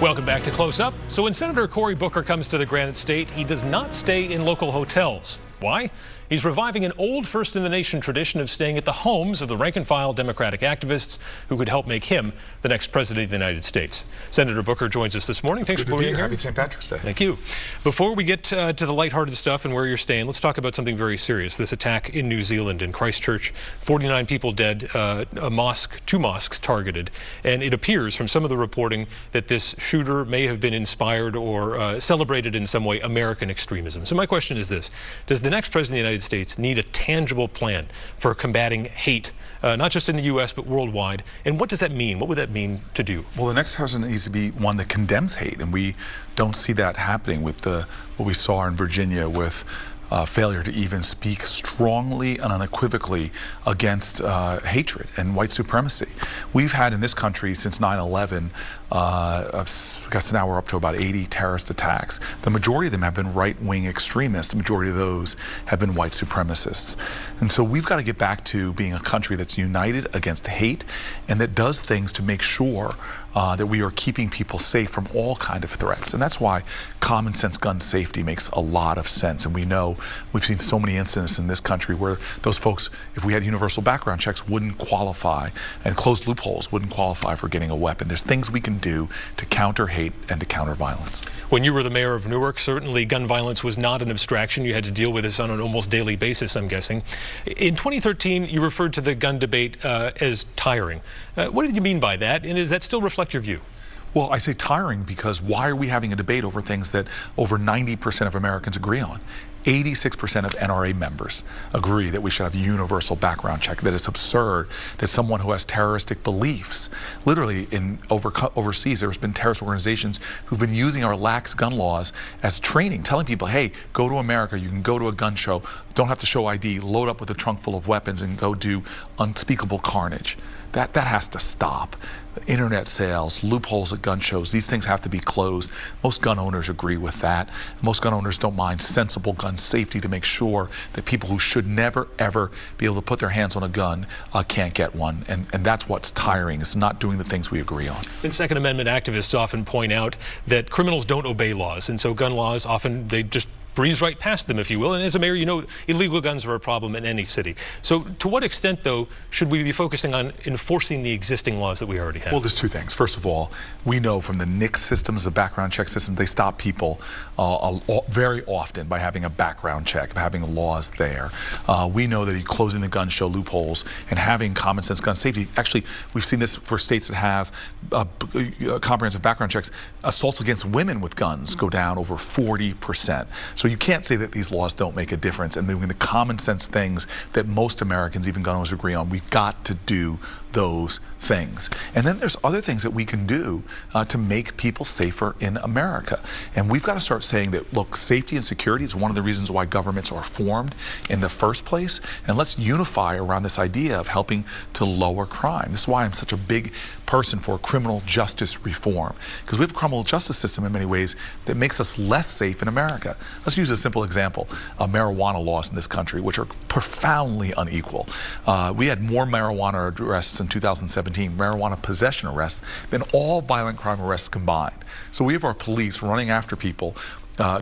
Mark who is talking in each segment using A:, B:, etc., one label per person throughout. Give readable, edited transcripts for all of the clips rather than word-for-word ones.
A: Welcome back to Close Up. So when Senator Cory Booker comes to the Granite State, he does not stay in local hotels. Why? He's reviving an old first-in-the-nation tradition of staying at the homes of the rank-and-file Democratic activists who could help make him the next president of the United States. Senator Booker joins us this morning. Thanks for being here.
B: Happy St. Patrick's Day.
A: Thank you. Before we get to the lighthearted stuff and where you're staying, let's talk about something very serious. This attack in New Zealand, in Christchurch, 49 people dead, two mosques targeted. And it appears from some of the reporting that this shooter may have been inspired or celebrated in some way American extremism. So my question is this: does the next president of the United States need a tangible plan for combating hate, not just in the U.S. but worldwide? And what does that mean? What would that mean to do?
B: Well, the next president needs to be one that condemns hate, and we don't see that happening with what we saw in Virginia with failure to even speak strongly and unequivocally against hatred and white supremacy. We've had in this country since 9/11, I guess now we're up to about 80 terrorist attacks. The majority of them have been right-wing extremists. The majority of those have been white supremacists. And so we've got to get back to being a country that's united against hate and that does things to make sure that we are keeping people safe from all kinds of threats. And that's why common sense gun safety makes a lot of sense. And we know we've seen so many incidents in this country where those folks, if we had universal background checks, wouldn't qualify, and closed loopholes wouldn't qualify for getting a weapon. There's things we can do to counter hate and to counter violence.
A: When you were the mayor of Newark, certainly gun violence was not an abstraction. You had to deal with this on an almost daily basis, I'm guessing. In 2013, you referred to the gun debate as tiring. What did you mean by that, and does that still reflect your view?
B: Well, I say tiring because why are we having a debate over things that over 90% of Americans agree on? 86% of NRA members agree that we should have a universal background check, that it's absurd that someone who has terroristic beliefs, literally overseas, there's been terrorist organizations who've been using our lax gun laws as training, telling people, hey, go to America, you can go to a gun show, don't have to show ID, load up with a trunk full of weapons and go do unspeakable carnage. That has to stop. The internet sales, loopholes at gun shows, these things have to be closed. Most gun owners agree with that. Most gun owners don't mind sensible gun safety to make sure that people who should never, ever be able to put their hands on a gun can't get one. And that's what's tiring, is not doing the things we agree on.
A: And Second Amendment activists often point out that criminals don't obey laws. And so gun laws, often they just breeze right past them, if you will. And as a mayor, you know illegal guns are a problem in any city. So to what extent, though, should we be focusing on enforcing the existing laws that we already have?
B: Well, there's two things. First of all, we know from the NICS systems, the background check system, they stop people very often by having a background check, by having laws there. We know that closing the gun show loopholes and having common sense gun safety. Actually, we've seen this for states that have comprehensive background checks. Assaults against women with guns go down over 40%. So you can't say that these laws don't make a difference, and doing the common sense things that most Americans, even gun owners, agree on. We've got to do those things. And then there's other things that we can do to make people safer in America. And we've got to start saying that, look, safety and security is one of the reasons why governments are formed in the first place. And let's unify around this idea of helping to lower crime. This is why I'm such a big person for criminal justice reform, because we have a criminal justice system in many ways that makes us less safe in America. Let's use a simple example of marijuana laws in this country, which are profoundly unequal. We had more marijuana arrests in 2017, marijuana possession arrests, than all violent crime arrests combined. So we have our police running after people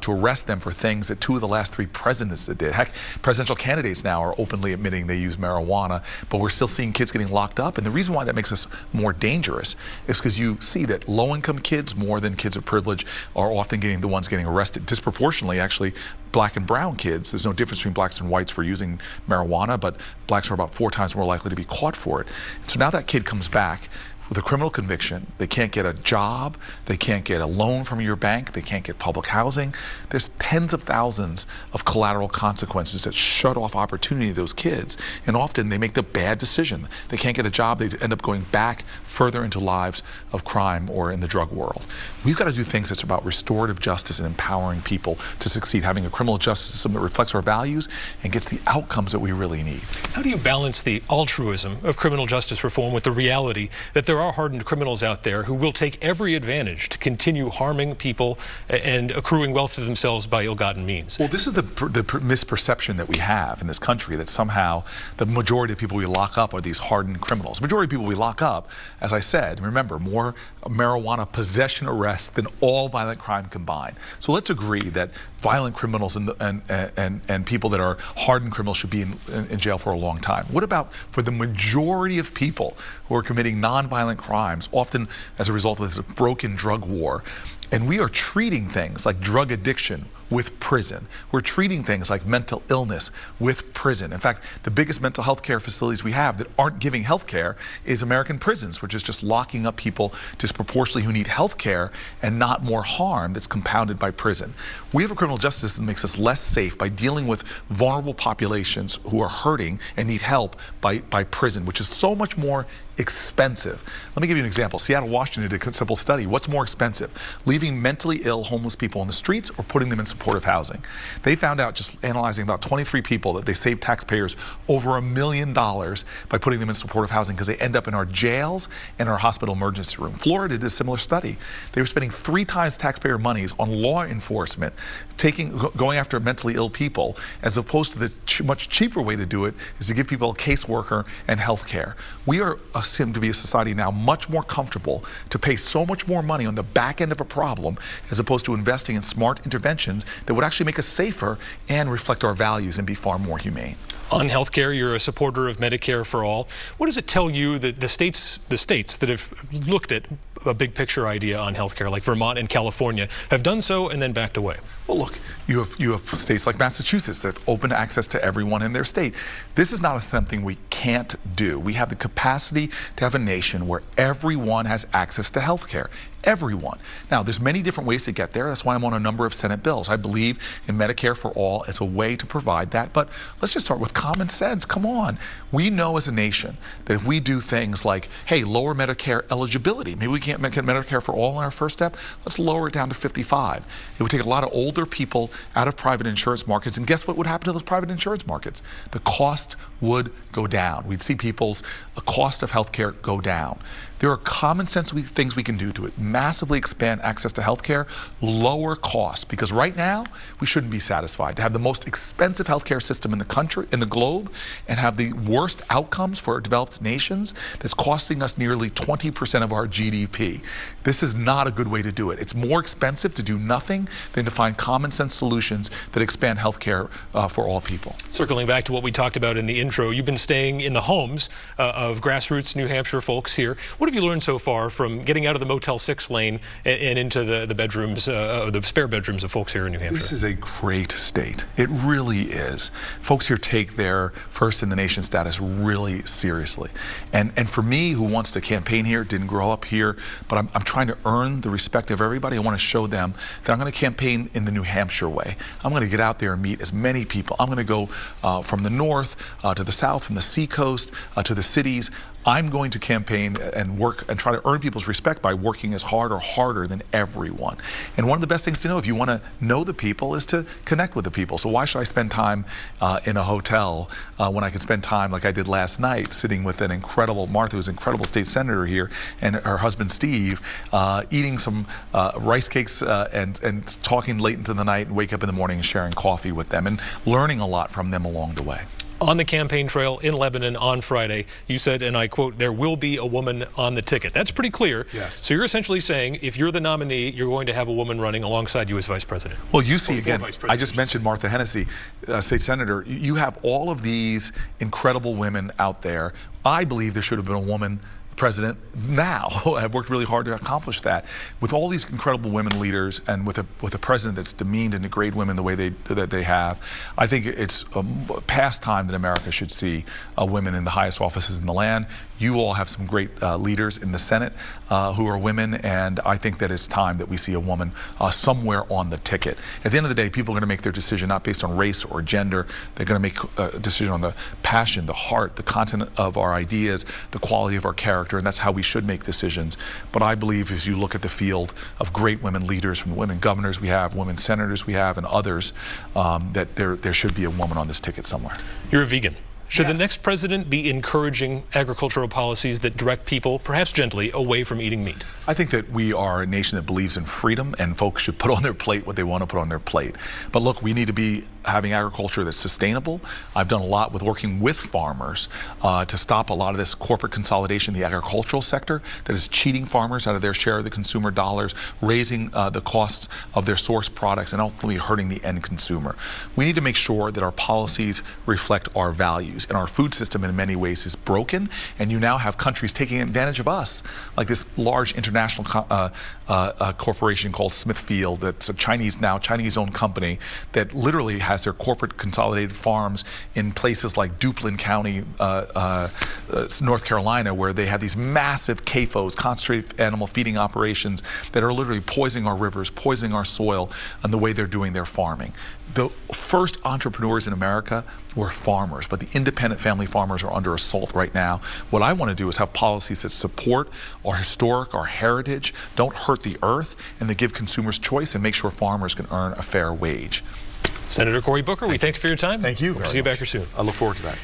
B: to arrest them for things that 2 of the last 3 presidents did. Heck, presidential candidates now are openly admitting they use marijuana, but we're still seeing kids getting locked up. And the reason why that makes us more dangerous is because you see that low-income kids, more than kids of privilege, are often the ones getting arrested. Disproportionately, actually, black and brown kids. There's no difference between blacks and whites for using marijuana, but blacks are about 4 times more likely to be caught for it. So now that kid comes back with a criminal conviction, they can't get a job, they can't get a loan from your bank, they can't get public housing. There's tens of thousands of collateral consequences that shut off opportunity to those kids, and often they make the bad decision. They can't get a job, they end up going back further into lives of crime or in the drug world. We've got to do things that's about restorative justice and empowering people to succeed, having a criminal justice system that reflects our values and gets the outcomes that we really need.
A: How do you balance the altruism of criminal justice reform with the reality that there there are hardened criminals out there who will take every advantage to continue harming people and accruing wealth to themselves by ill-gotten means.
B: Well, this is the misperception that we have in this country, that somehow the majority of people we lock up are these hardened criminals. The majority of people we lock up, as I said, remember, more marijuana possession arrests than all violent crime combined. So let's agree that violent criminals and people that are hardened criminals should be in jail for a long time. What about for the majority of people who are committing nonviolent crimes, often as a result of this broken drug war? And we are treating things like drug addiction with prison. We're treating things like mental illness with prison. In fact, the biggest mental health care facilities we have that aren't giving health care is American prisons, which is just locking up people disproportionately who need health care and not more harm that's compounded by prison. We have a criminal justice system that makes us less safe by dealing with vulnerable populations who are hurting and need help by prison, which is so much more expensive. Let me give you an example. Seattle, Washington did a simple study. What's more expensive, leaving mentally ill homeless people on the streets or putting them in supportive housing? They found out, just analyzing about 23 people, that they saved taxpayers over $1 million by putting them in supportive housing, because they end up in our jails and our hospital emergency room. Florida did a similar study. They were spending 3 times taxpayer monies on law enforcement, going after mentally ill people, as opposed to the much cheaper way to do it is to give people a caseworker and health care. We are seem to be a society now much more comfortable to pay so much more money on the back end of a problem, as opposed to investing in smart interventions that would actually make us safer and reflect our values and be far more humane.
A: On healthcare, you're a supporter of Medicare for all. What does it tell you that the states that have looked at a big picture idea on healthcare, like Vermont and California, have done so and then backed away?
B: Well, look, you have states like Massachusetts that have opened access to everyone in their state. This is not something we can't do. We have the capacity to have a nation where everyone has access to health care. Everyone. Now, there's many different ways to get there. That's why I'm on a number of Senate bills. I believe in Medicare for all as a way to provide that. But let's just start with common sense. Come on. We know as a nation that if we do things like, hey, lower Medicare eligibility, maybe we can't make Medicare for all in our first step, let's lower it down to 55. It would take a lot of older people out of private insurance markets. And guess what would happen to those private insurance markets? The cost would go down. We'd see people's cost of health care go down. There are common sense things we can do to it. Massively expand access to health care, lower costs, because right now we shouldn't be satisfied to have the most expensive healthcare system in the country, in the globe, and have the worst outcomes for developed nations that's costing us nearly 20% of our GDP. This is not a good way to do it. It's more expensive to do nothing than to find common sense solutions that expand healthcare for all people.
A: Circling back to what we talked about in the intro, you've been staying in the homes of grassroots New Hampshire folks here. What have you learned so far from getting out of the Motel 6 lane and into the bedrooms, the spare bedrooms of folks here in New Hampshire?
B: This is a great state. It really is. Folks here take their first in the nation status really seriously. And for me, who wants to campaign here, didn't grow up here, but I'm trying to earn the respect of everybody. I want to show them that I'm going to campaign in the New Hampshire way. I'm going to get out there and meet as many people. I'm going to go from the north to the south, from the seacoast to the cities. I'm going to campaign and work and try to earn people's respect by working as hard or harder than everyone. And one of the best things to know if you want to know the people is to connect with the people. So why should I spend time in a hotel when I can spend time like I did last night sitting with an incredible, Martha, who's an incredible state senator here, and her husband Steve, eating some rice cakes and talking late into the night, and wake up in the morning and sharing coffee with them and learning a lot from them along the way.
A: On the campaign trail in Lebanon on Friday, you said, and I quote, there will be a woman on the ticket. That's pretty clear.
B: Yes.
A: So you're essentially saying if you're the nominee, you're going to have a woman running alongside you as vice president.
B: Well, you see, again, I just mentioned Martha Hennessy, state senator. You have all of these incredible women out there. I believe there should have been a woman president now. I've worked really hard to accomplish that. With all these incredible women leaders, and with a president that's demeaned and degrade women the way that they have, I think it's past time that America should see women in the highest offices in the land. You all have some great leaders in the Senate who are women, and I think that it's time that we see a woman somewhere on the ticket. At the end of the day, people are going to make their decision not based on race or gender. They're going to make a decision on the passion, the heart, the content of our ideas, the quality of our character, and that's how we should make decisions. But I believe if you look at the field of great women leaders, from the women governors we have, women senators we have, and others, that there should be a woman on this ticket somewhere.
A: You're a vegan. Should
B: Yes.
A: the next president be encouraging agricultural policies that direct people, perhaps gently, away from eating meat?
B: I think that we are a nation that believes in freedom, and folks should put on their plate what they want to put on their plate. But look, we need to be having agriculture that's sustainable. I've done a lot with working with farmers to stop a lot of this corporate consolidation in the agricultural sector that is cheating farmers out of their share of the consumer dollars, raising the costs of their source products, and ultimately hurting the end consumer. We need to make sure that our policies reflect our values. And our food system in many ways is broken, and you now have countries taking advantage of us, like this large international corporation called Smithfield, that's a Chinese-owned company that literally has their corporate consolidated farms in places like Duplin County, North Carolina, where they have these massive CAFOs, concentrated animal feeding operations, that are literally poisoning our rivers, poisoning our soil, and the way they're doing their farming. The first entrepreneurs in America were farmers, but the independent family farmers are under assault right now. What I want to do is have policies that support our historic, our heritage, don't hurt the earth, and that give consumers choice and make sure farmers can earn a fair wage.
A: Senator Cory Booker, we thank you for your time.
B: Thank you.
A: We'll see you back here soon.
B: I look forward to that.